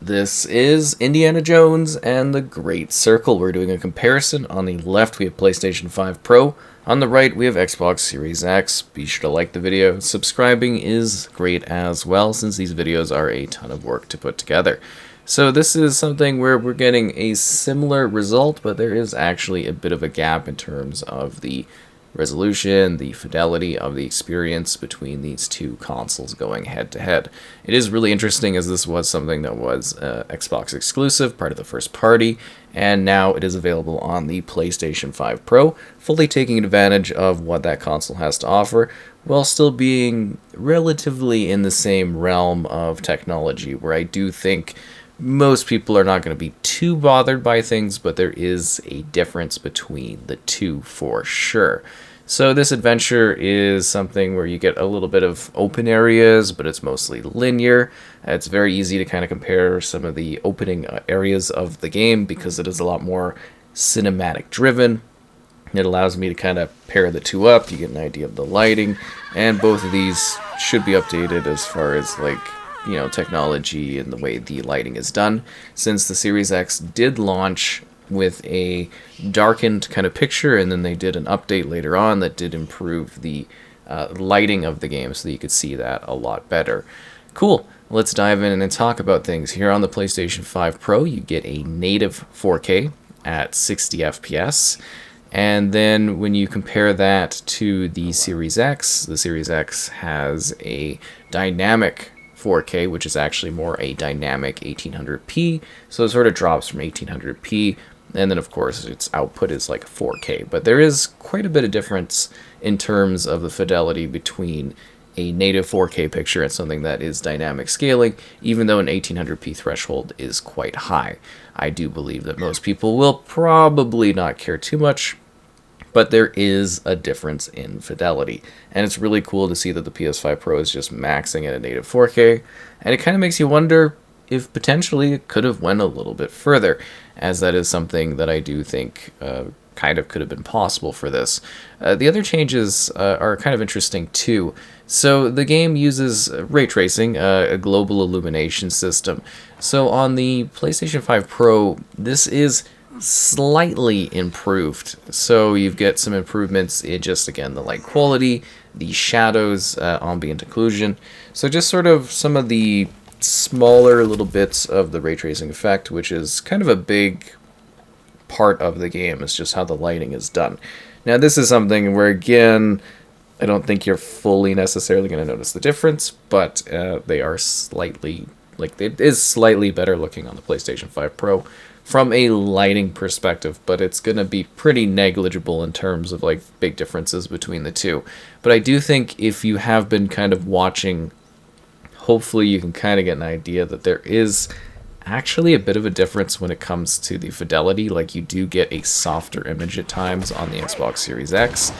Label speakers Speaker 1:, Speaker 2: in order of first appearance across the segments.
Speaker 1: This is Indiana Jones and the Great Circle. We're doing a comparison. On the left, we have PlayStation 5 Pro. On the right, we have Xbox Series X. Be sure to like the video. Subscribing is great as well, since these videos are a ton of work to put together. So this is something where we're getting a similar result, but there is actually a bit of a gap in terms of the resolution, the fidelity of the experience between these two consoles going head to head. It is really interesting, as this was something that was Xbox exclusive, part of the first party, and now it is available on the PlayStation 5 Pro, fully taking advantage of what that console has to offer, while still being relatively in the same realm of technology, where I do think most people are not going to be too bothered by things, but there is a difference between the two for sure. So this adventure is something where you get a little bit of open areas, but it's mostly linear. It's very easy to kind of compare some of the opening areas of the game because it is a lot more cinematic driven. It allows me to kind of pair the two up. You get an idea of the lighting, and both of these should be updated as far as technology and the way the lighting is done, since the Series X did launch with a darkened kind of picture, and then they did an update later on that did improve the lighting of the game so that you could see that a lot better. Cool. Let's dive in and talk about things. Here on the PlayStation 5 Pro, you get a native 4K at 60 FPS. And then when you compare that to the Series X has a dynamic 4K, which is actually more a dynamic 1800p, so it sort of drops from 1800p, and then of course its output is like 4K, but there is quite a bit of difference in terms of the fidelity between a native 4K picture and something that is dynamic scaling, even though an 1800p threshold is quite high. I do believe that most people will probably not care too much, but there is a difference in fidelity, and it's really cool to see that the PS5 Pro is just maxing at a native 4K, and it kind of makes you wonder if potentially it could have went a little bit further, as that is something that I do think kind of could have been possible for this. The other changes are kind of interesting too. So the game uses ray tracing, a global illumination system. So on the PlayStation 5 Pro, this is slightly improved. So you get some improvements in just, again, the light quality, the shadows, ambient occlusion. So just sort of some of the smaller little bits of the ray tracing effect, which is kind of a big part of the game. It's just how the lighting is done. Now this is something where, again, I don't think you're fully necessarily going to notice the difference, but they are slightly, it is slightly better looking on the PlayStation 5 Pro from a lighting perspective, but it's going to be pretty negligible in terms of big differences between the two. But I do think if you have been kind of watching, hopefully you can kind of get an idea that there is actually a bit of a difference when it comes to the fidelity. You do get a softer image at times on the Xbox Series X,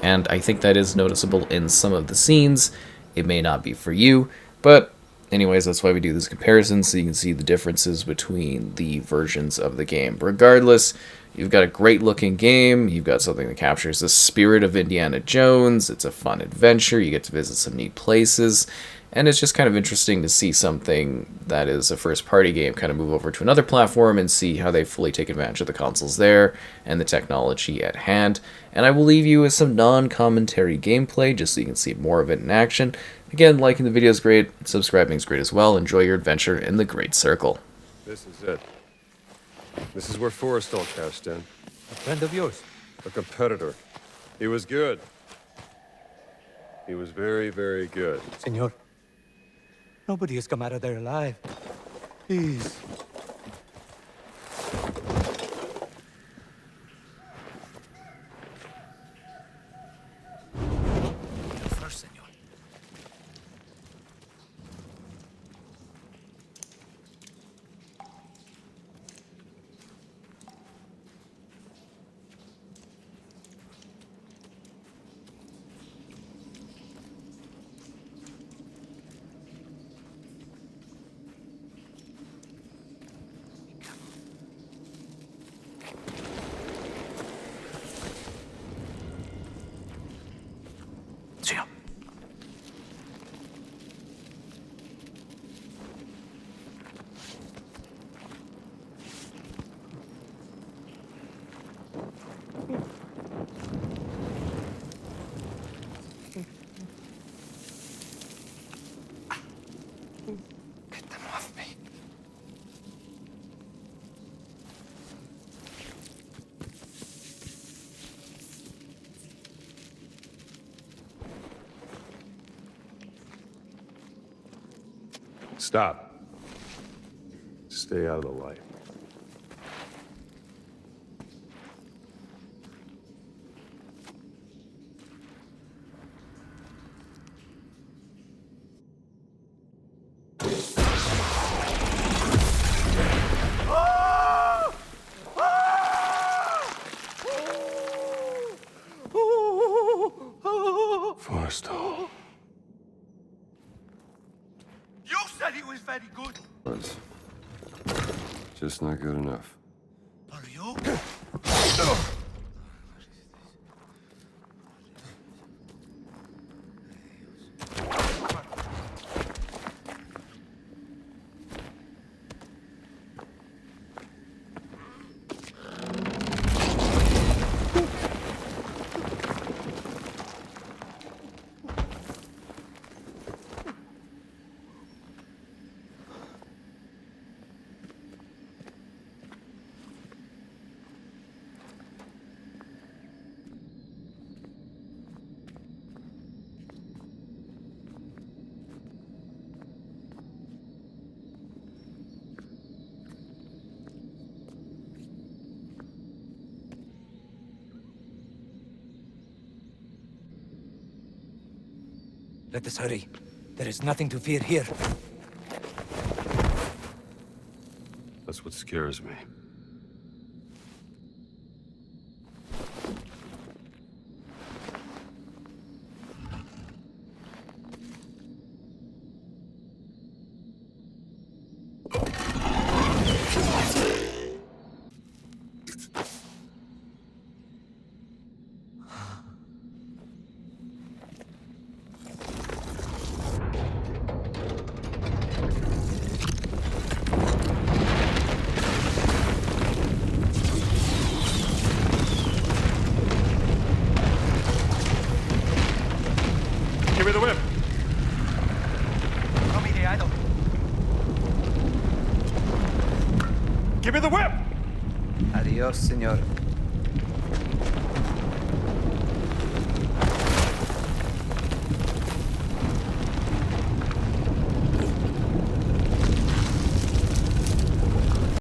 Speaker 1: and I think that is noticeable in some of the scenes. It may not be for you, but anyways, that's why we do this comparison, so you can see the differences between the versions of the game. Regardless, you've got a great looking game, you've got something that captures the spirit of Indiana Jones, it's a fun adventure, you get to visit some neat places, and it's just kind of interesting to see something that is a first party game kind of move over to another platform and see how they fully take advantage of the consoles there and the technology at hand. And I will leave you with some non-commentary gameplay just so you can see more of it in action. Again, liking the video is great, subscribing is great as well. Enjoy your adventure in the Great Circle.
Speaker 2: This is it. This is where Forrestal cashed in.
Speaker 3: A friend of yours?
Speaker 2: A competitor. He was good. He was very, very good.
Speaker 3: Senor, nobody has come out of there alive. Please. First, senor.
Speaker 2: Stop. Stay out of the light. Forrestal.
Speaker 3: You said it was very good.
Speaker 2: Was. Just not good enough.
Speaker 3: Are you? Let us hurry. There is nothing to fear here.
Speaker 2: That's what scares me. Give me the whip!
Speaker 3: No me de idle.
Speaker 2: Give me the whip!
Speaker 3: Adios, señor.